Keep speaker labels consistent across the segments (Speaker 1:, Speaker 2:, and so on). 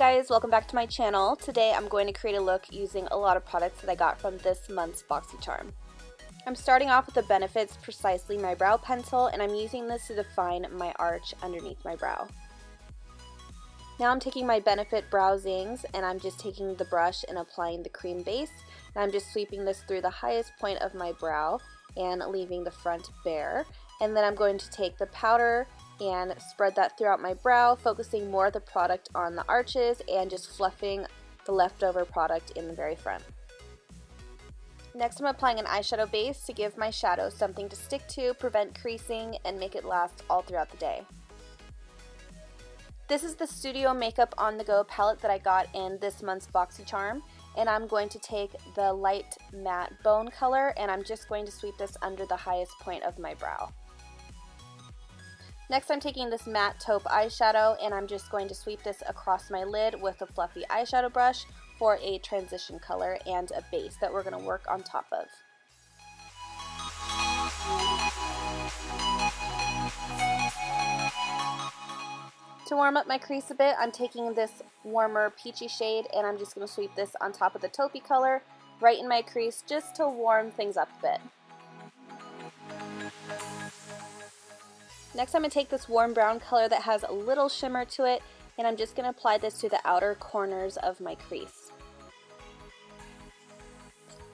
Speaker 1: guys, welcome back to my channel. Today I'm going to create a look using a lot of products that I got from this month's BoxyCharm. I'm starting off with the Benefits Precisely My Brow Pencil, and I'm using this to define my arch underneath my brow. Now I'm taking my Benefit Brow Zings, and I'm just taking the brush and applying the cream base, and I'm just sweeping this through the highest point of my brow and leaving the front bare. And then I'm going to take the powder and spread that throughout my brow, focusing more of the product on the arches and just fluffing the leftover product in the very front. Next, I'm applying an eyeshadow base to give my shadow something to stick to, prevent creasing, and make it last all throughout the day. This is the Studio Makeup On The Go palette that I got in this month's BoxyCharm, and I'm going to take the light matte bone color, and I'm just going to sweep this under the highest point of my brow. Next, I'm taking this matte taupe eyeshadow, and I'm just going to sweep this across my lid with a fluffy eyeshadow brush for a transition color and a base that we're going to work on top of. To warm up my crease a bit, I'm taking this warmer peachy shade, and I'm just going to sweep this on top of the taupey color right in my crease just to warm things up a bit. Next, I'm going to take this warm brown color that has a little shimmer to it, and I'm just going to apply this to the outer corners of my crease.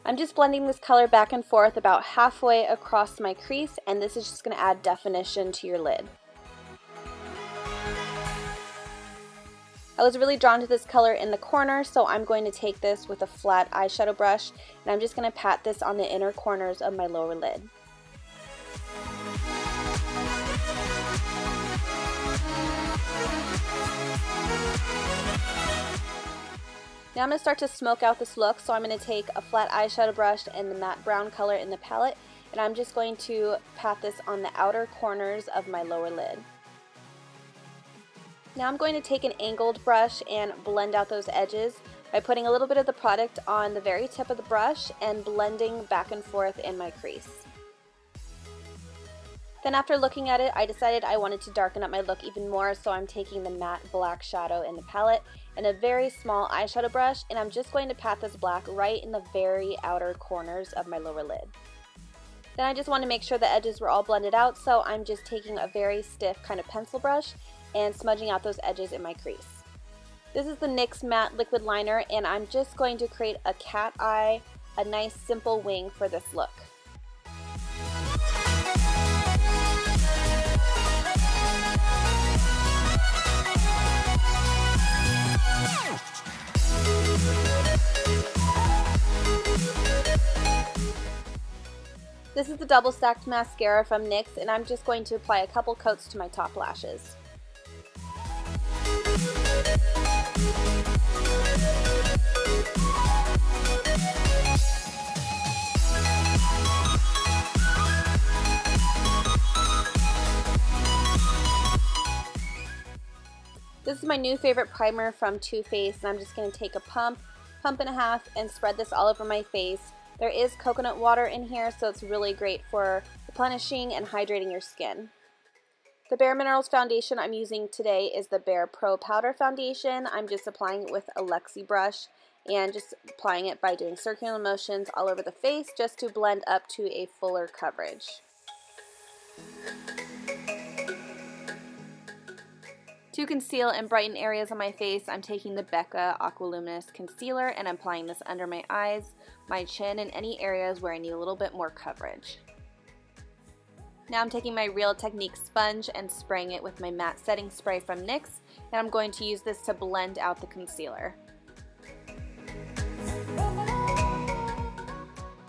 Speaker 1: I'm just blending this color back and forth about halfway across my crease, and this is just going to add definition to your lid. I was really drawn to this color in the corner, so I'm going to take this with a flat eyeshadow brush, and I'm just going to pat this on the inner corners of my lower lid. Now I'm going to start to smoke out this look, so I'm going to take a flat eyeshadow brush and the matte brown color in the palette, and I'm just going to pat this on the outer corners of my lower lid. Now I'm going to take an angled brush and blend out those edges by putting a little bit of the product on the very tip of the brush and blending back and forth in my crease. Then after looking at it, I decided I wanted to darken up my look even more, so I'm taking the matte black shadow in the palette and a very small eyeshadow brush, and I'm just going to pat this black right in the very outer corners of my lower lid. Then I just want to make sure the edges were all blended out, so I'm just taking a very stiff kind of pencil brush and smudging out those edges in my crease. This is the NYX Matte Liquid Liner, and I'm just going to create a cat eye, a nice simple wing for this look. This is the Double Stacked Mascara from NYX, and I'm just going to apply a couple coats to my top lashes. This is my new favorite primer from Too Faced, and I'm just going to take a pump and a half, and spread this all over my face. There is coconut water in here, so it's really great for replenishing and hydrating your skin. The BareMinerals foundation I'm using today is the BarePRO Powder Foundation. I'm just applying it with a Lexi brush and just applying it by doing circular motions all over the face just to blend up to a fuller coverage. To conceal and brighten areas on my face, I'm taking the Becca Aqualuminous Concealer, and I'm applying this under my eyes, my chin, and any areas where I need a little bit more coverage. Now I'm taking my Real Technique sponge and spraying it with my matte setting spray from NYX, and I'm going to use this to blend out the concealer.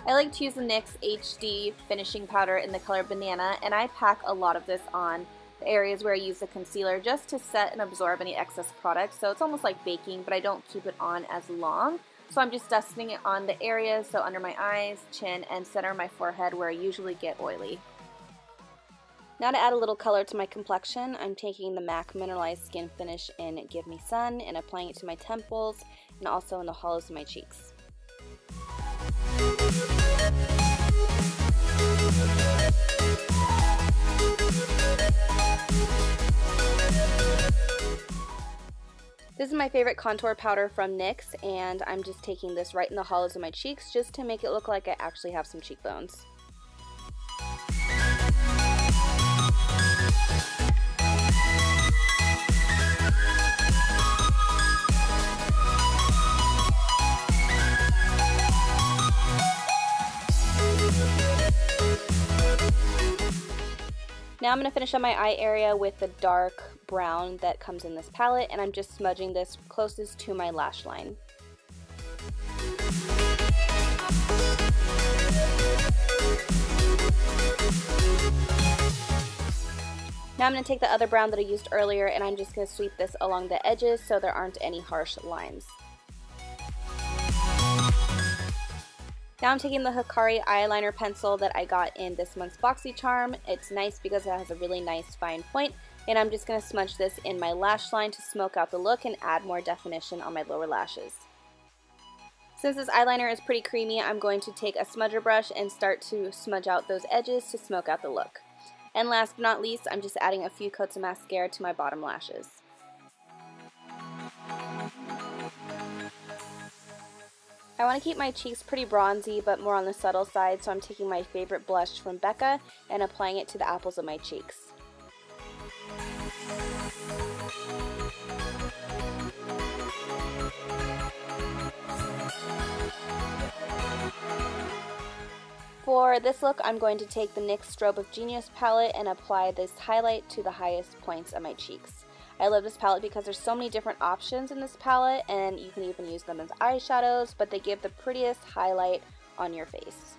Speaker 1: I like to use the NYX HD finishing powder in the color Banana, and I pack a lot of this on the areas where I use the concealer just to set and absorb any excess product. So it's almost like baking, but I don't keep it on as long. So I'm just dusting it on the areas, so under my eyes, chin, and center of my forehead where I usually get oily. Now to add a little color to my complexion, I'm taking the MAC Mineralized Skin Finish in Give Me Sun and applying it to my temples and also in the hollows of my cheeks. This is my favorite contour powder from NYX, and I'm just taking this right in the hollows of my cheeks just to make it look like I actually have some cheekbones. Now I'm going to finish up my eye area with the dark brown that comes in this palette, and I'm just smudging this closest to my lash line. Now I'm going to take the other brown that I used earlier, and I'm just going to sweep this along the edges so there aren't any harsh lines. Now I'm taking the Hikari eyeliner pencil that I got in this month's BoxyCharm. It's nice because it has a really nice fine point, and I'm just going to smudge this in my lash line to smoke out the look and add more definition on my lower lashes. Since this eyeliner is pretty creamy, I'm going to take a smudger brush and start to smudge out those edges to smoke out the look. And last but not least, I'm just adding a few coats of mascara to my bottom lashes. I want to keep my cheeks pretty bronzy, but more on the subtle side, so I'm taking my favorite blush from Becca and applying it to the apples of my cheeks. For this look, I'm going to take the NYX Strobe of Genius palette and apply this highlight to the highest points of my cheeks. I love this palette because there's so many different options in this palette, and you can even use them as eyeshadows, but they give the prettiest highlight on your face.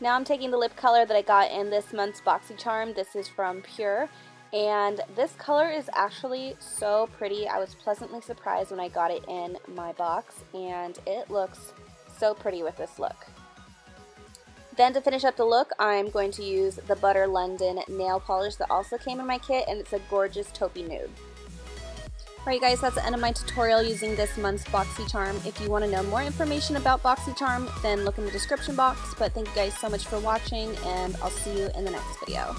Speaker 1: Now I'm taking the lip color that I got in this month's BoxyCharm. This is from Pure, and this color is actually so pretty. I was pleasantly surprised when I got it in my box, and it looks so pretty with this look. Then to finish up the look, I'm going to use the Butter London nail polish that also came in my kit, and it's a gorgeous taupey nude. Alright guys, that's the end of my tutorial using this month's BoxyCharm. If you want to know more information about BoxyCharm, then look in the description box. But thank you guys so much for watching, and I'll see you in the next video.